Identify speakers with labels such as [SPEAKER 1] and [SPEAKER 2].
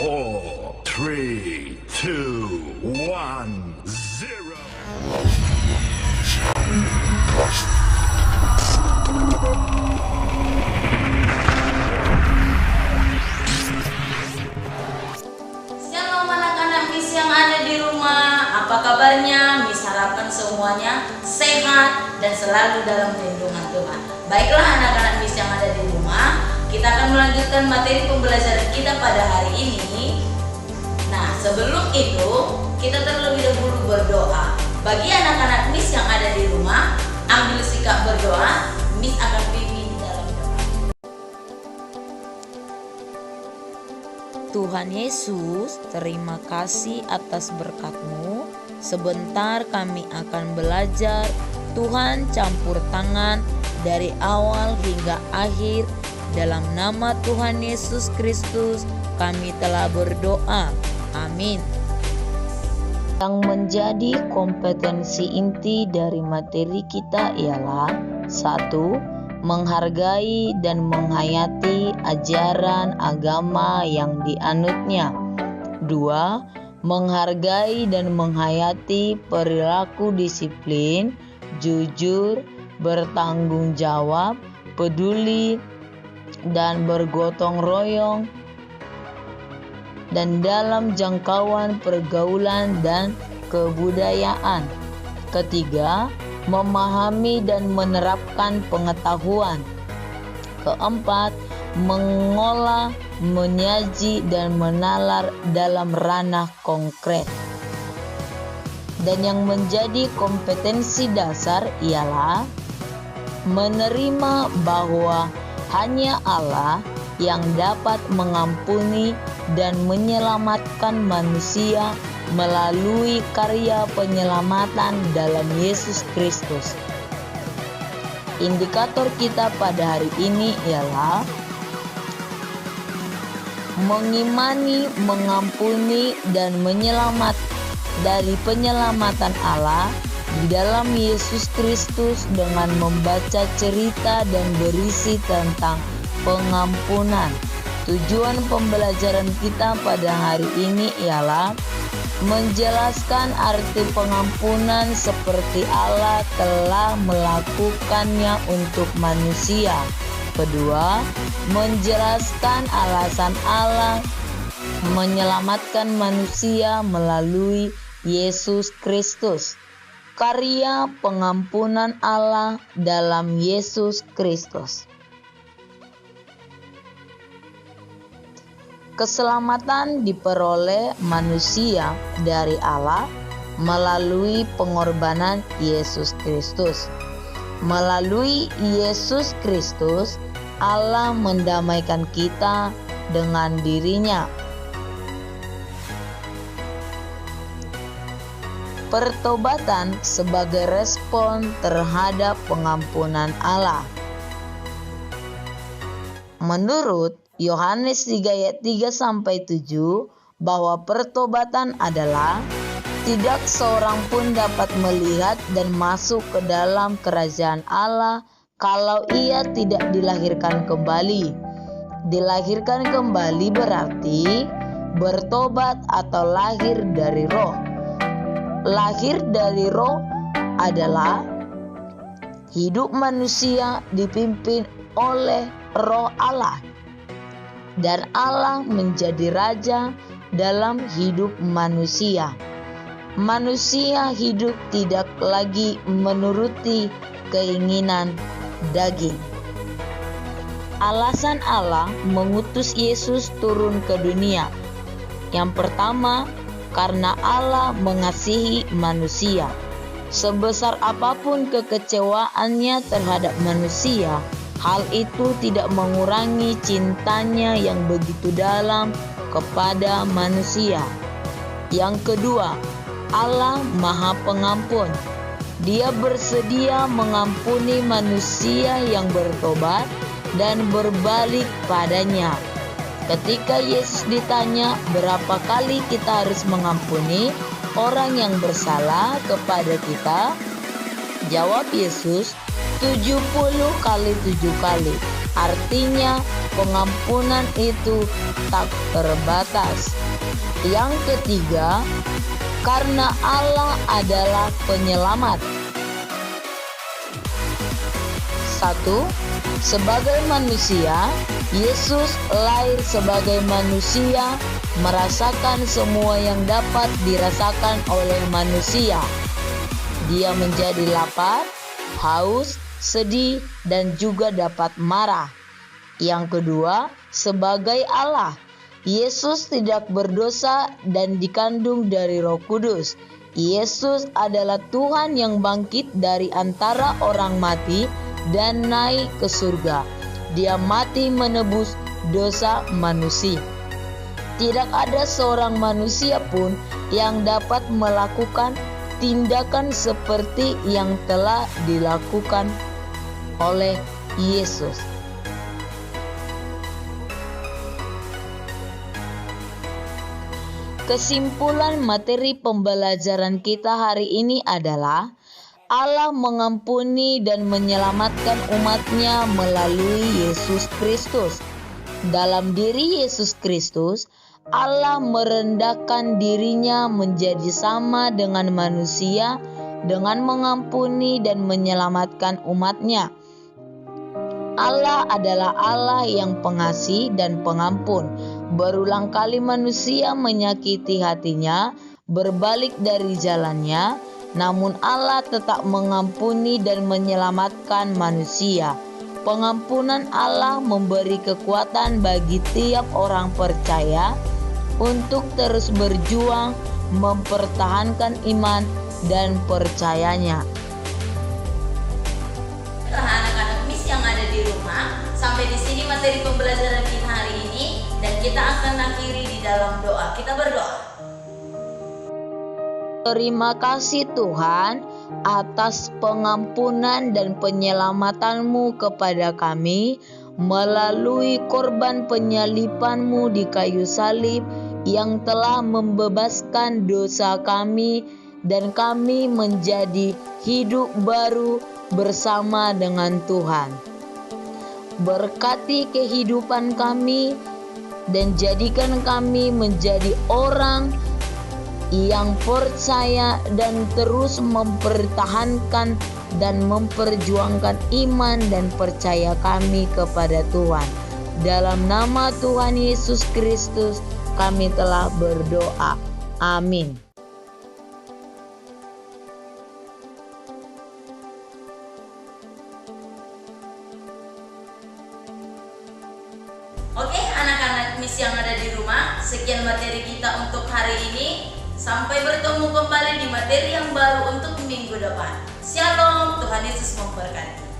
[SPEAKER 1] 4, 3, 2, 1, 0.
[SPEAKER 2] Shalom anak-anak Miss yang ada di rumah. Apa kabarnya? Miss harapkan semuanya sehat dan selalu dalam lindungan Tuhan. Baiklah anak-anak Miss yang ada di rumah, kita akan melanjutkan materi pembelajaran kita pada hari ini. Nah, sebelum itu kita terlebih dahulu berdoa. Bagi anak-anak Miss yang ada di rumah, ambil sikap berdoa. Miss akan pimpin dalam doa.
[SPEAKER 3] Tuhan Yesus, terima kasih atas berkat-Mu. Sebentar kami akan belajar. Tuhan campur tangan dari awal hingga akhir. Dalam nama Tuhan Yesus Kristus kami telah berdoa. Amin. Yang menjadi kompetensi inti dari materi kita ialah 1. Menghargai dan menghayati ajaran agama yang dianutnya. 2. Menghargai dan menghayati perilaku disiplin, jujur, bertanggung jawab, peduli, dan bergotong royong, dan dalam jangkauan pergaulan dan kebudayaan. 3. Memahami dan menerapkan pengetahuan. 4. Mengolah, menyaji, dan menalar dalam ranah konkret. Dan yang menjadi kompetensi dasar ialah menerima bahwa hanya Allah yang dapat mengampuni dan menyelamatkan manusia melalui karya penyelamatan dalam Yesus Kristus. Indikator kita pada hari ini ialah mengimani, mengampuni, dan menyelamat dari penyelamatan Allah di dalam Yesus Kristus dengan membaca cerita dan berisi tentang pengampunan. Tujuan pembelajaran kita pada hari ini ialah menjelaskan arti pengampunan seperti Allah telah melakukannya untuk manusia. Kedua, menjelaskan alasan Allah menyelamatkan manusia melalui Yesus Kristus. Karya pengampunan Allah dalam Yesus Kristus. Keselamatan diperoleh manusia dari Allah melalui pengorbanan Yesus Kristus. Melalui Yesus Kristus, Allah mendamaikan kita dengan dirinya. Pertobatan sebagai respon terhadap pengampunan Allah. Menurut Yohanes 3 ayat 3-7 bahwa pertobatan adalah tidak seorang pun dapat melihat dan masuk ke dalam kerajaan Allah kalau ia tidak dilahirkan kembali. Dilahirkan kembali berarti bertobat atau lahir dari roh. Lahir dari roh adalah hidup manusia dipimpin oleh roh Allah, dan Allah menjadi raja dalam hidup manusia. Manusia hidup tidak lagi menuruti keinginan daging. Alasan Allah mengutus Yesus turun ke dunia. Yang pertama, karena Allah mengasihi manusia. Sebesar apapun kekecewaannya terhadap manusia, hal itu tidak mengurangi cintanya yang begitu dalam kepada manusia. Yang kedua, Allah Maha Pengampun. Dia bersedia mengampuni manusia yang bertobat dan berbalik padanya. Ketika Yesus ditanya berapa kali kita harus mengampuni orang yang bersalah kepada kita, jawab Yesus, 70 kali 7 kali. Artinya pengampunan itu tak terbatas. Yang ketiga, karena Allah adalah penyelamat. 1. Sebagai manusia, Yesus lahir sebagai manusia, merasakan semua yang dapat dirasakan oleh manusia. Dia menjadi lapar, haus, sedih, dan juga dapat marah. Yang kedua, sebagai Allah, Yesus tidak berdosa dan dikandung dari Roh Kudus. Yesus adalah Tuhan yang bangkit dari antara orang mati dan naik ke surga. Dia mati menebus dosa manusia. Tidak ada seorang manusia pun yang dapat melakukan tindakan seperti yang telah dilakukan oleh Yesus. Kesimpulan materi pembelajaran kita hari ini adalah Allah mengampuni dan menyelamatkan umatnya melalui Yesus Kristus. Dalam diri Yesus Kristus, Allah merendahkan dirinya menjadi sama dengan manusia dengan mengampuni dan menyelamatkan umatnya. Allah adalah Allah yang pengasih dan pengampun. Berulang kali manusia menyakiti hatinya, berbalik dari jalannya, namun Allah tetap mengampuni dan menyelamatkan manusia. Pengampunan Allah memberi kekuatan bagi tiap orang percaya untuk terus berjuang mempertahankan iman dan percayanya.
[SPEAKER 2] Anak-anak Miss yang ada di rumah, sampai di sini materi pembelajaran kita hari ini, dan kita akan akhiri di dalam doa. Kita berdoa.
[SPEAKER 3] Terima kasih Tuhan atas pengampunan dan penyelamatanmu kepada kami melalui korban penyalipanmu di kayu salib yang telah membebaskan dosa kami dan kami menjadi hidup baru bersama dengan Tuhan. Berkati kehidupan kami dan jadikan kami menjadi orang yang percaya dan terus mempertahankan dan memperjuangkan iman dan percaya kami kepada Tuhan. Dalam nama Tuhan Yesus Kristus kami telah berdoa. Amin.
[SPEAKER 2] Oke, anak-anak Miss yang ada di rumah, sekian materi kita untuk hari ini. Sampai bertemu kembali di materi yang baru untuk minggu depan. Shalom, Tuhan Yesus memberkati.